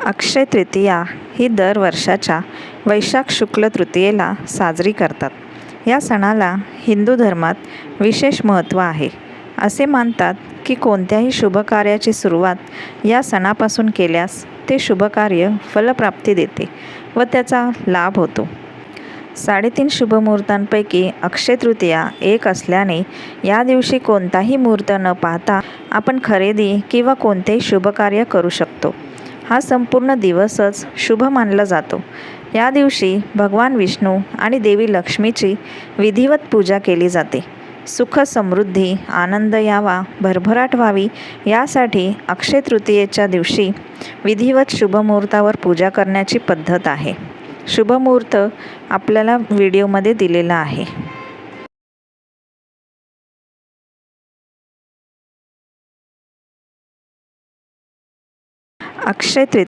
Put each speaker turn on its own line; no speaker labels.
अक्षय तृतीया ही दर वर्षाच्या वैशाख शुक्ल तृतीयेला साजरी करतात. या सणाला हिंदू धर्मात विशेष महत्त्व आहे. असे मानतात की कोणत्याही शुभकार्याची सुरुवात या सणापासून केल्यास ते शुभकार्य फलप्राप्ती देते व त्याचा लाभ होतो. 3.5 शुभमुहूर्तांपैकी अक्षय तृतीया एक असल्याने या दिवशी कोणताही मुहूर्त न पाहता आपण खरेदी किंवा कोणतेही शुभकार्य करू शकतो. हा संपूर्ण दिवसच शुभ मानला जातो. या दिवशी भगवान विष्णू आणि देवी लक्ष्मीची विधिवत पूजा केली जाते. सुख, समृद्धी, आनंद यावा, भरभराट व्हावी यासाठी अक्षय तृतीयेच्या दिवशी विधिवत शुभमुहूर्तावर पूजा करण्याची पद्धत आहे. शुभमुहूर्त आपल्याला व्हिडिओमध्ये दिलेला आहे. अक्षय तृतीया